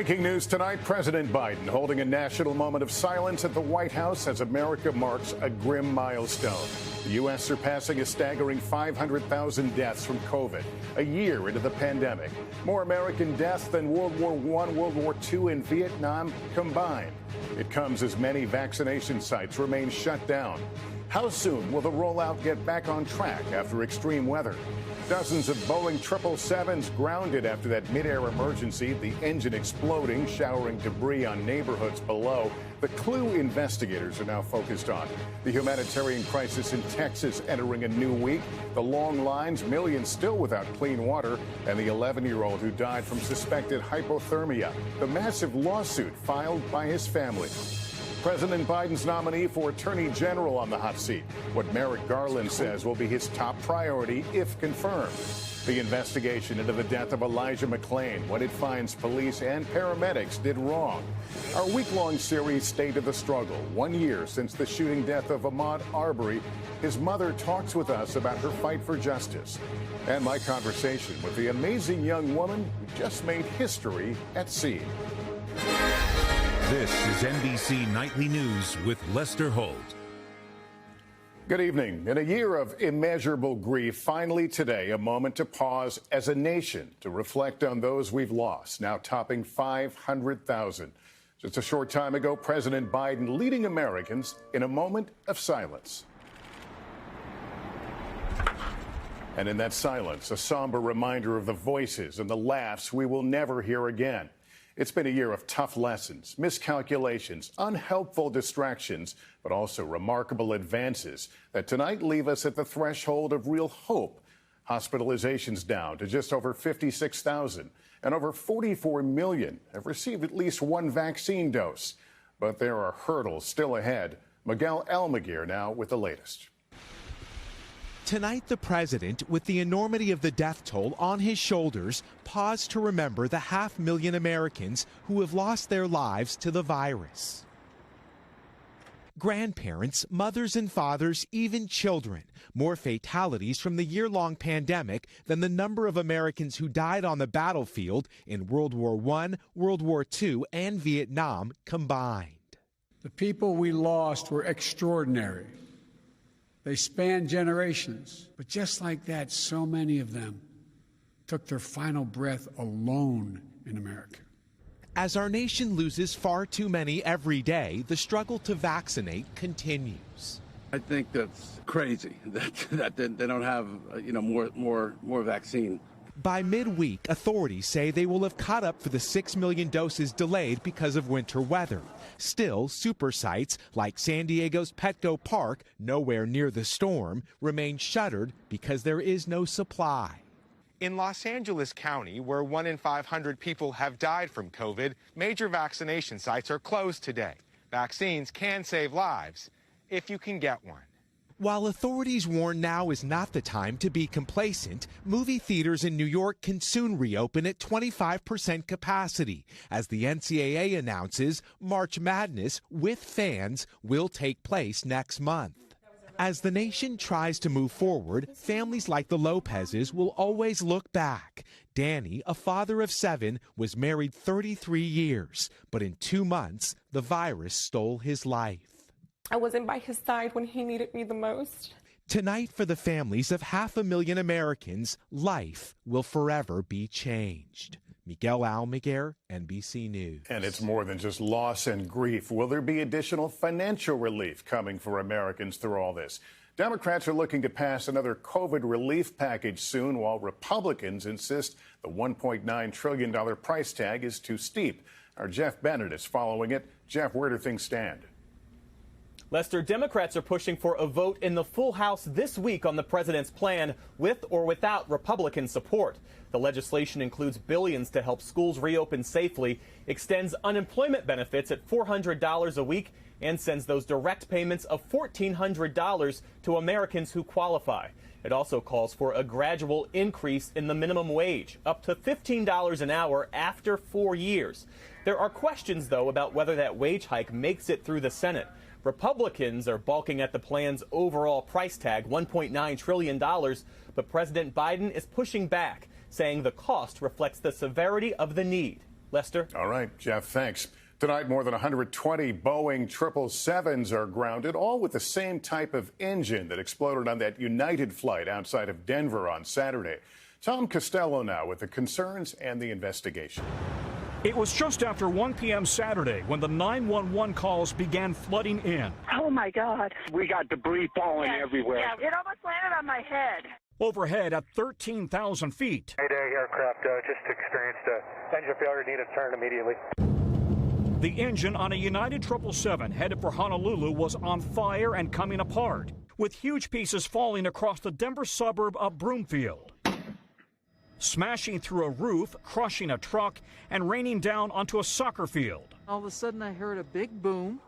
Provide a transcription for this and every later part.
Breaking news tonight, President Biden holding a national moment of silence at the White House as America marks a grim milestone. The U.S. surpassing a staggering 500,000 deaths from COVID, a year into the pandemic. More American deaths than World War I, World War II, and Vietnam combined. It comes as many vaccination sites remain shut down. How soon will the rollout get back on track after extreme weather? Dozens of Boeing 777s grounded after that midair emergency, the engine exploding, showering debris on neighborhoods below. The clue investigators are now focused on. The humanitarian crisis in Texas entering a new week. The long lines, millions still without clean water, and the 11-year-old who died from suspected hypothermia. The massive lawsuit filed by his family. President Biden's nominee for Attorney General on the hot seat. What Merrick Garland says will be his top priority if confirmed. The investigation into the death of Elijah McClain, what it finds police and paramedics did wrong. Our week-long series, State of the Struggle, 1 year since the shooting death of Ahmaud Arbery. His mother talks with us about her fight for justice. And my conversation with the amazing young woman who just made history at sea. This is NBC Nightly News with Lester Holt. Good evening. In a year of immeasurable grief, finally today, a moment to pause as a nation to reflect on those we've lost, now topping 500,000. Just a short time ago, President Biden leading Americans in a moment of silence. And in that silence, a somber reminder of the voices and the laughs we will never hear again. It's been a year of tough lessons, miscalculations, unhelpful distractions, but also remarkable advances that tonight leave us at the threshold of real hope. Hospitalizations down to just over 56,000, and over 44 million have received at least one vaccine dose. But there are hurdles still ahead. Miguel Almaguer now with the latest. Tonight, the president, with the enormity of the death toll on his shoulders, paused to remember the 500,000 Americans who have lost their lives to the virus. Grandparents, mothers and fathers, even children. More fatalities from the year-long pandemic than the number of Americans who died on the battlefield in World War I, World War II, and Vietnam combined. The people we lost were extraordinary. They spanned generations, but just like that, so many of them took their final breath alone in America. As our nation loses far too many every day, the struggle to vaccinate continues. I think that's crazy that they don't have more vaccine. By midweek, authorities say they will have caught up for the 6 million doses delayed because of winter weather. Still, super sites like San Diego's Petco Park, nowhere near the storm, remain shuttered because there is no supply. In Los Angeles County, where 1 in 500 people have died from COVID, major vaccination sites are closed today. Vaccines can save lives if you can get one. While authorities warn now is not the time to be complacent, movie theaters in New York can soon reopen at 25% capacity, as the NCAA announces March Madness with fans will take place next month. As the nation tries to move forward, families like the Lopez's will always look back. Danny, a father of 7, was married 33 years, but in 2 months, the virus stole his life. I wasn't by his side when he needed me the most. Tonight, for the families of 500,000 Americans, life will forever be changed. Miguel Almaguer, NBC News. And it's more than just loss and grief. Will there be additional financial relief coming for Americans through all this? Democrats are looking to pass another COVID relief package soon, while Republicans insist the $1.9 trillion price tag is too steep. Our Jeff Bennett is following it. Jeff, where do things stand? Lester, Democrats are pushing for a vote in the full House this week on the president's plan, with or without Republican support. The legislation includes billions to help schools reopen safely, extends unemployment benefits at $400 a week, and sends those direct payments of $1,400 to Americans who qualify. It also calls for a gradual increase in the minimum wage, up to $15 an hour after 4 years. There are questions, though, about whether that wage hike makes it through the Senate. Republicans are balking at the plan's overall price tag, $1.9 trillion, but President Biden is pushing back, saying the cost reflects the severity of the need. Lester? All right, Jeff, thanks. Tonight, more than 120 Boeing 777s are grounded, all with the same type of engine that exploded on that United flight outside of Denver on Saturday. Tom Costello now with the concerns and the investigation. It was just after 1 p.m. Saturday when the 911 calls began flooding in. Oh, my God. We got debris falling everywhere. Yeah, it almost landed on my head. Overhead at 13,000 feet. Mayday aircraft just experienced an engine failure, needed to turn immediately. The engine on a United 777 headed for Honolulu was on fire and coming apart, with huge pieces falling across the Denver suburb of Broomfield, smashing through a roof, crushing a truck, and raining down onto a soccer field. All of a sudden, I heard a big boom,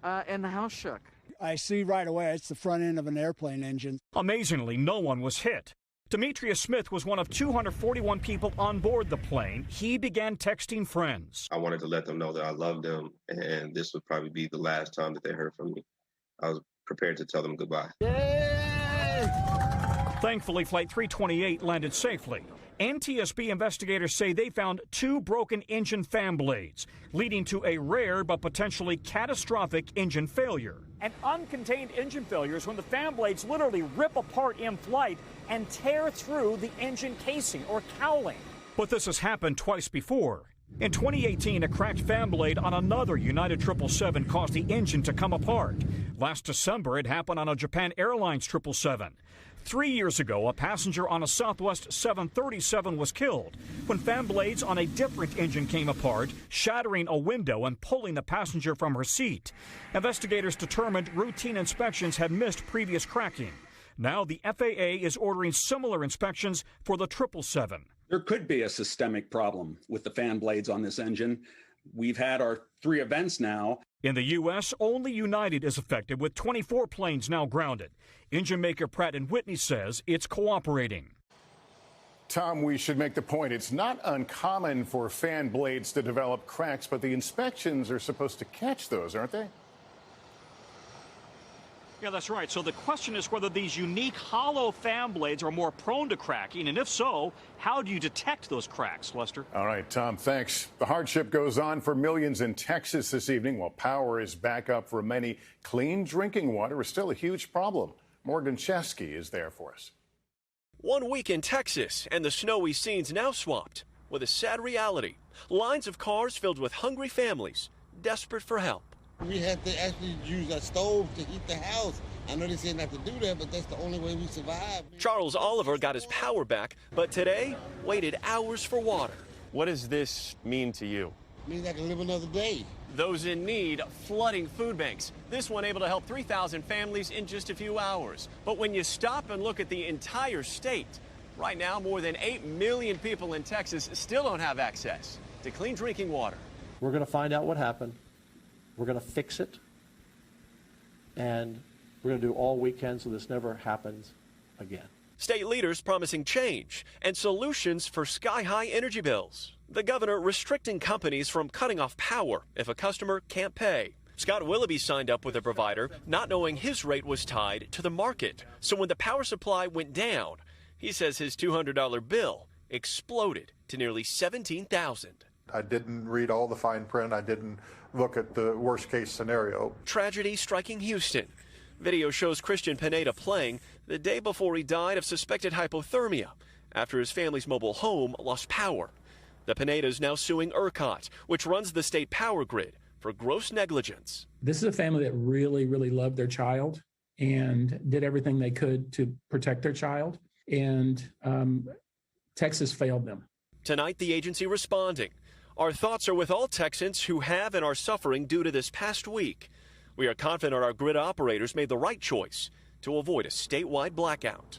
and the house shook. I see right away it's the front end of an airplane engine. Amazingly, no one was hit. Demetrius Smith was one of 241 people on board the plane. He began texting friends. I wanted to let them know that I loved them, and this would probably be the last time that they heard from me. I was prepared to tell them goodbye. Yay! Thankfully, Flight 328 landed safely. NTSB investigators say they found 2 broken engine fan blades, leading to a rare but potentially catastrophic engine failure. An uncontained engine failure is when the fan blades literally rip apart in flight and tear through the engine casing or cowling. But this has happened twice before. In 2018, a cracked fan blade on another United 777 caused the engine to come apart. Last December, it happened on a Japan Airlines 777. 3 years ago, a passenger on a Southwest 737 was killed when fan blades on a different engine came apart, shattering a window and pulling the passenger from her seat. Investigators determined routine inspections had missed previous cracking. Now the FAA is ordering similar inspections for the 777. There could be a systemic problem with the fan blades on this engine. We've had our 3 events now. In the U.S., only United is affected, with 24 planes now grounded. Engine maker Pratt & Whitney says it's cooperating. Tom, we should make the point. It's not uncommon for fan blades to develop cracks, but the inspections are supposed to catch those, aren't they? Yeah, that's right. So the question is whether these unique hollow fan blades are more prone to cracking, and if so, how do you detect those cracks, Lester? All right, Tom, thanks. The hardship goes on for millions in Texas this evening while power is back up for many. Clean drinking water is still a huge problem. Morgan Chesky is there for us. 1 week in Texas, and the snowy scenes now swapped with a sad reality. Lines of cars filled with hungry families, desperate for help. We had to actually use a stove to heat the house. I know they say not to do that, but that's the only way we survive. Charles Oliver got his power back, but today waited hours for water. What does this mean to you? It means I can live another day. Those in need flooding food banks. This one able to help 3,000 families in just a few hours. But when you stop and look at the entire state, right now more than 8 million people in Texas still don't have access to clean drinking water. We're going to find out what happened. We're going to fix it, and we're going to do all we can so this never happens again. State leaders promising change and solutions for sky-high energy bills. The governor restricting companies from cutting off power if a customer can't pay. Scott Willoughby signed up with a provider, not knowing his rate was tied to the market. So when the power supply went down, he says his $200 bill exploded to nearly $17,000. I didn't read all the fine print. I didn't look at the worst case scenario. Tragedy striking Houston. Video shows Christian Pineda playing the day before he died of suspected hypothermia after his family's mobile home lost power. The Pinedas now suing ERCOT, which runs the state power grid, for gross negligence. This is a family that really, really loved their child and did everything they could to protect their child. And Texas failed them. Tonight, the agency responding. Our thoughts are with all Texans who have and are suffering due to this past week. We are confident our grid operators made the right choice to avoid a statewide blackout.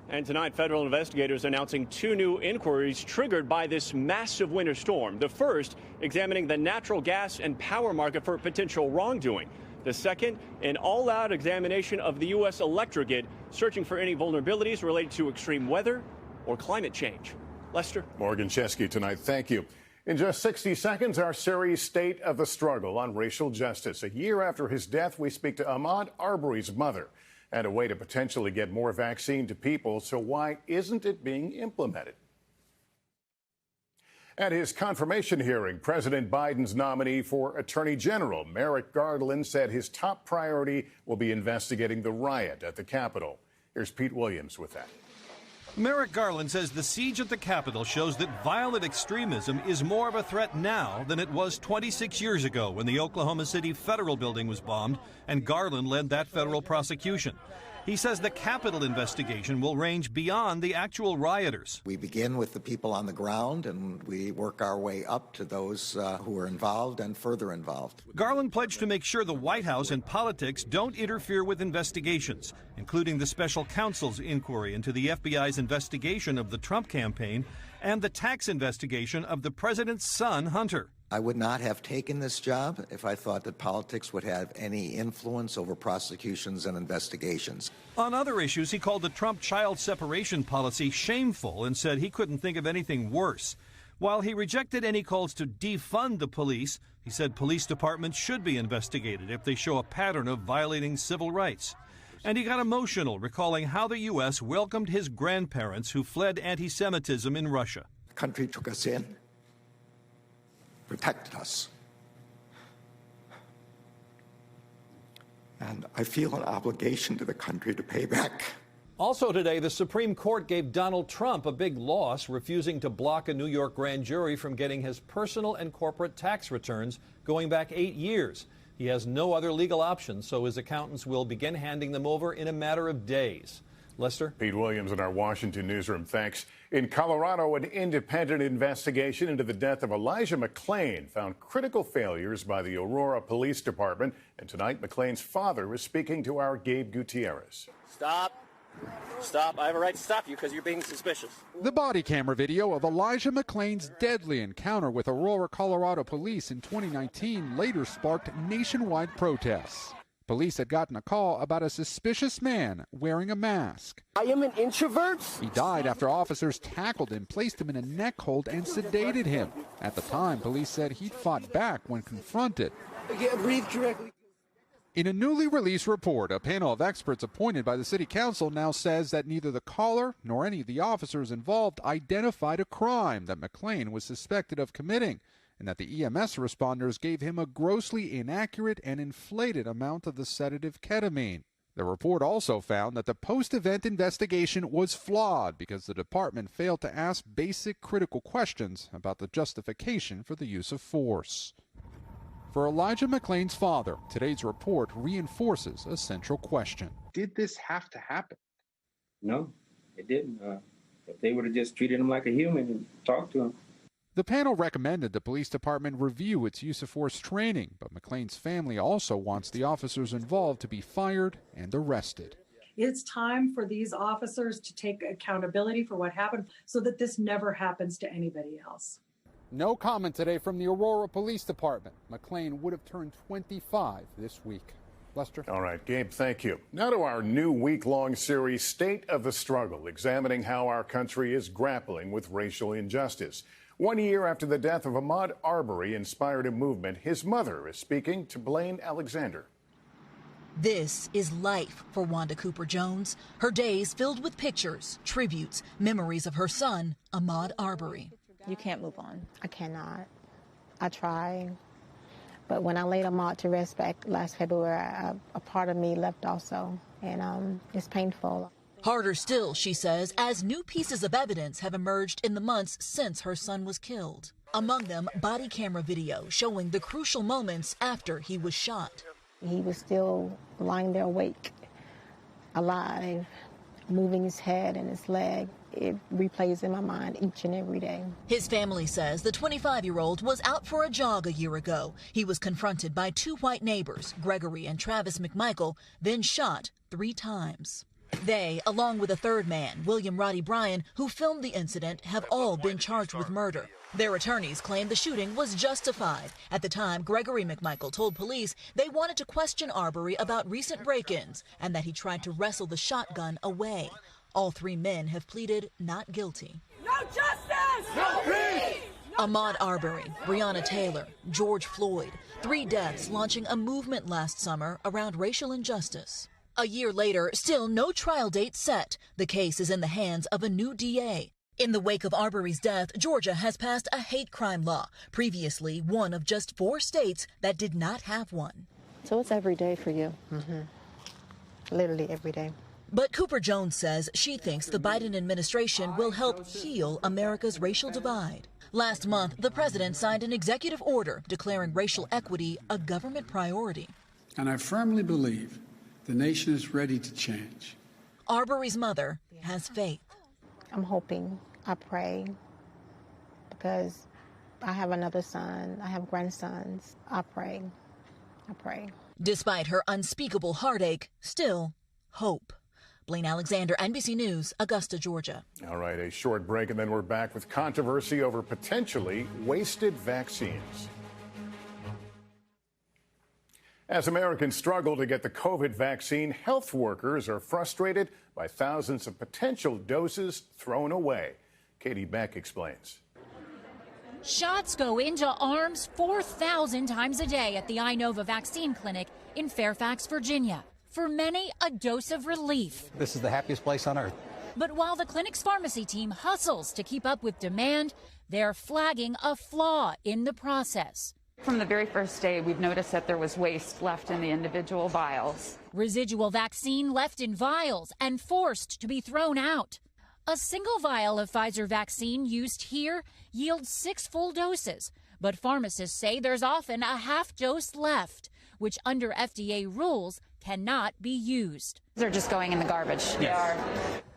And tonight, federal investigators announcing 2 new inquiries triggered by this massive winter storm. The first, examining the natural gas and power market for potential wrongdoing. The second, an all-out examination of the U.S. electric grid, searching for any vulnerabilities related to extreme weather or climate change. Lester? Morgan Chesky tonight. Thank you. In just 60 seconds, our series State of the Struggle on racial justice. A year after his death, we speak to Ahmaud Arbery's mother and a way to potentially get more vaccine to people. So why isn't it being implemented? At his confirmation hearing, President Biden's nominee for Attorney General, Merrick Garland, said his top priority will be investigating the riot at the Capitol. Here's Pete Williams with that. Merrick Garland says the siege at the Capitol shows that violent extremism is more of a threat now than it was 26 years ago when the Oklahoma City Federal Building was bombed and Garland led that federal prosecution. He says the Capitol investigation will range beyond the actual rioters. We begin with the people on the ground and we work our way up to those who are involved and further involved. Garland pledged to make sure the White House and politics don't interfere with investigations, including the special counsel's inquiry into the FBI's investigation of the Trump campaign and the tax investigation of the president's son, Hunter. I would not have taken this job if I thought that politics would have any influence over prosecutions and investigations. On other issues, he called the Trump child separation policy shameful and said he couldn't think of anything worse. While he rejected any calls to defund the police, he said police departments should be investigated if they show a pattern of violating civil rights. And he got emotional, recalling how the U.S. welcomed his grandparents who fled anti-Semitism in Russia. The country took us in, protected us. And I feel an obligation to the country to pay back. Also today, the Supreme Court gave Donald Trump a big loss, refusing to block a New York grand jury from getting his personal and corporate tax returns going back 8 years. He has no other legal options, so his accountants will begin handing them over in a matter of days. Lester? Pete Williams in our Washington newsroom. Thanks. In Colorado, an independent investigation into the death of Elijah McClain found critical failures by the Aurora Police Department. And tonight, McClain's father is speaking to our Gabe Gutierrez. Stop. Stop. I have a right to stop you because you're being suspicious. The body camera video of Elijah McClain's deadly encounter with Aurora, Colorado police in 2019 later sparked nationwide protests. Police had gotten a call about a suspicious man wearing a mask. I am an introvert. He died after officers tackled him, placed him in a neck hold, and sedated him. At the time, police said he'd fought back when confronted. I can't breathe correctly. In a newly released report, a panel of experts appointed by the city council now says that neither the caller nor any of the officers involved identified a crime that McClain was suspected of committing, and that the EMS responders gave him a grossly inaccurate and inflated amount of the sedative ketamine. The report also found that the post-event investigation was flawed because the department failed to ask basic critical questions about the justification for the use of force. For Elijah McClain's father, today's report reinforces a central question. Did this have to happen? No, it didn't. If they would have just treated him like a human and talked to him. The panel recommended the police department review its use of force training, but McClain's family also wants the officers involved to be fired and arrested. It's time for these officers to take accountability for what happened so that this never happens to anybody else. No comment today from the Aurora Police Department. McClain would have turned 25 this week. Lester? All right, Gabe, thank you. Now to our new week-long series, State of the Struggle, examining how our country is grappling with racial injustice. 1 year after the death of Ahmaud Arbery inspired a movement, his mother is speaking to Blaine Alexander. This is life for Wanda Cooper Jones. Her days filled with pictures, tributes, memories of her son, Ahmaud Arbery. You can't move on. I cannot. I try. But when I laid Ahmaud to rest back last February, a part of me left also. And it's painful. Harder still, she says, as new pieces of evidence have emerged in the months since her son was killed. Among them, body camera video showing the crucial moments after he was shot. He was still lying there awake, alive, moving his head and his leg. It replays in my mind each and every day. His family says the 25-year-old was out for a jog a year ago. He was confronted by two white neighbors, Gregory and Travis McMichael, then shot 3 times. They, along with a third man, William Roddy Bryan, who filmed the incident, have all been charged with murder. Their attorneys claim the shooting was justified. At the time, Gregory McMichael told police they wanted to question Arbery about recent break-ins and that he tried to wrestle the shotgun away. All 3 men have pleaded not guilty. No justice! No peace! Ahmaud Arbery, Breonna Taylor, George Floyd, 3 deaths launching a movement last summer around racial injustice. A year later, still no trial date set. The case is in the hands of a new DA. In the wake of Arbery's death, Georgia has passed a hate crime law, previously one of just 4 states that did not have one. So it's every day for you. Literally every day. But Cooper Jones says she thinks the Biden administration will help heal America's racial divide. Last month, the president signed an executive order declaring racial equity a government priority. And I firmly believe the nation is ready to change. Arbery's mother has faith. I'm hoping, I pray, because I have another son, I have grandsons. I pray. Despite her unspeakable heartache, still hope. Blaine Alexander, NBC News, Augusta, Georgia. All right, a short break, and then we're back with controversy over potentially wasted vaccines. As Americans struggle to get the COVID vaccine, health workers are frustrated by thousands of potential doses thrown away. Katie Beck explains. Shots go into arms 4,000 times a day at the Inova Vaccine Clinic in Fairfax, Virginia. For many, a dose of relief. This is the happiest place on earth. But while the clinic's pharmacy team hustles to keep up with demand, they're flagging a flaw in the process. From the very first day, we've noticed that there was waste left in the individual vials. Residual vaccine left in vials and forced to be thrown out. A single vial of Pfizer vaccine used here yields 6 full doses, but pharmacists say there's often a half dose left, which under FDA rules cannot be used. They're just going in the garbage. Yes. They are.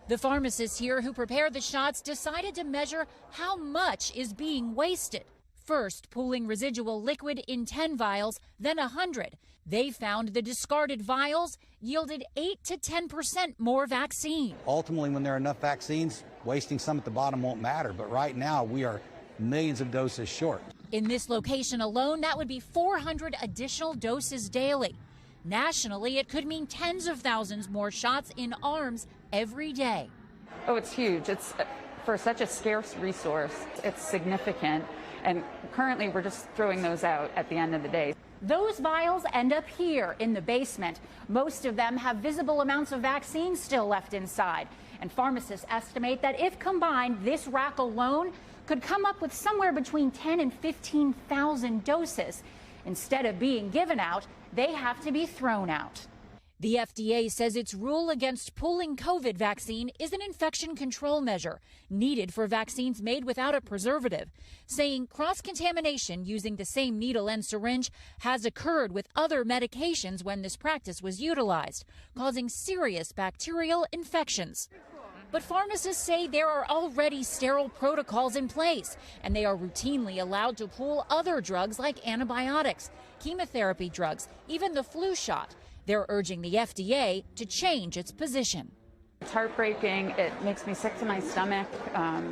The pharmacists here who prepare the shots decided to measure how much is being wasted. First, pooling residual liquid in 10 vials, then 100. They found the discarded vials yielded 8 to 10% more vaccine. Ultimately, when there are enough vaccines, wasting some at the bottom won't matter. But right now, we are millions of doses short. In this location alone, that would be 400 additional doses daily. Nationally, it could mean tens of thousands more shots in arms every day. Oh, it's huge. It's for such a scarce resource. It's significant. And currently, we're just throwing those out at the end of the day. Those vials end up here in the basement. Most of them have visible amounts of vaccine still left inside. And pharmacists estimate that if combined, this rack alone could come up with somewhere between 10 and 15,000 doses. Instead of being given out, they have to be thrown out. The FDA says its rule against pooling COVID vaccine is an infection control measure needed for vaccines made without a preservative, saying cross-contamination using the same needle and syringe has occurred with other medications when this practice was utilized, causing serious bacterial infections. But pharmacists say there are already sterile protocols in place, and they are routinely allowed to pool other drugs like antibiotics, chemotherapy drugs, even the flu shot. They're urging the FDA to change its position. It's heartbreaking. It makes me sick to my stomach,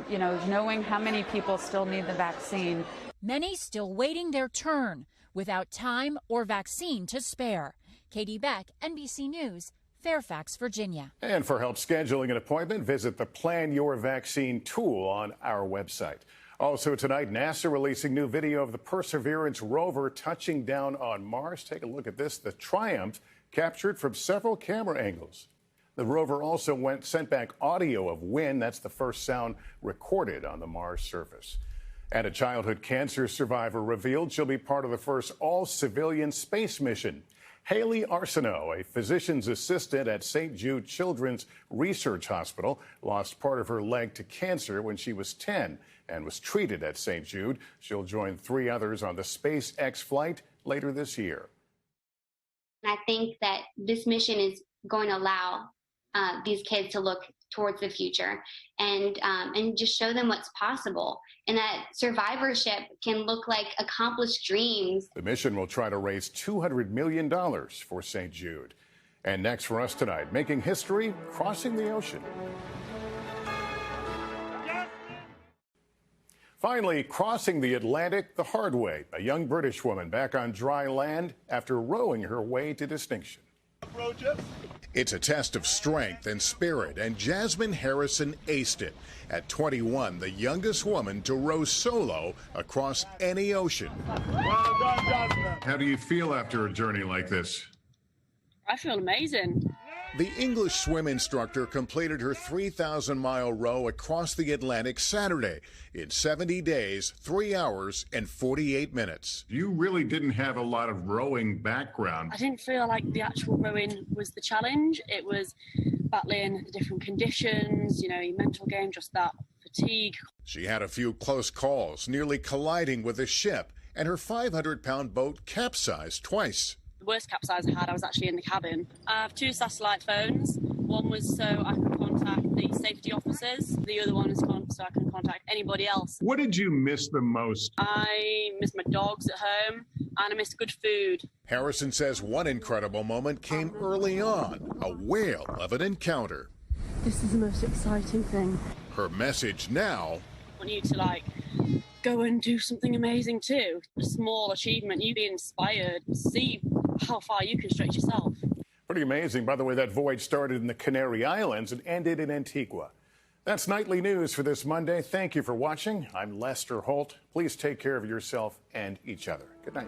knowing how many people still need the vaccine. Many still waiting their turn without time or vaccine to spare. Katie Beck, NBC News, Fairfax, Virginia. And for help scheduling an appointment, visit the Plan Your Vaccine tool on our website. Also tonight, NASA releasing new video of the Perseverance rover touching down on Mars. Take a look at this, the Triumph captured from several camera angles. The rover also sent back audio of wind. That's the first sound recorded on the Mars surface. And a childhood cancer survivor revealed she'll be part of the first all-civilian space mission. Haley Arsenault, a physician's assistant at St. Jude Children's Research Hospital, lost part of her leg to cancer when she was 10 and was treated at St. Jude. She'll join 3 others on the SpaceX flight later this year. I think that this mission is going to allow these kids to look towards the future and just show them what's possible, and that survivorship can look like accomplished dreams. The mission will try to raise $200 million for St. Jude. And next for us tonight, making history, crossing the ocean. Finally, crossing the Atlantic the hard way. A young British woman back on dry land after rowing her way to distinction. It's a test of strength and spirit, and Jasmine Harrison aced it. At 21, the youngest woman to row solo across any ocean. Well done, Jasmine. How do you feel after a journey like this? I feel amazing. The English swim instructor completed her 3,000-mile row across the Atlantic Saturday in 70 days, 3 hours, and 48 minutes. You really didn't have a lot of rowing background. I didn't feel like the actual rowing was the challenge. It was battling the different conditions, your mental game, just that fatigue. She had a few close calls, nearly colliding with a ship, and her 500-pound boat capsized twice. The worst capsize I had, I was actually in the cabin. I have 2 satellite phones. One was so I could contact the safety officers. The other one is so I can contact anybody else. What did you miss the most? I miss my dogs at home, and I miss good food. Harrison says one incredible moment came early on, a whale of an encounter. This is the most exciting thing. Her message now: I want you to go and do something amazing too. A small achievement, you be inspired, see how far you can stretch yourself. Pretty amazing. By the way, that voyage started in the Canary Islands and ended in Antigua. That's Nightly News for this Monday. Thank you for watching. I'm Lester Holt. Please take care of yourself and each other. Good night.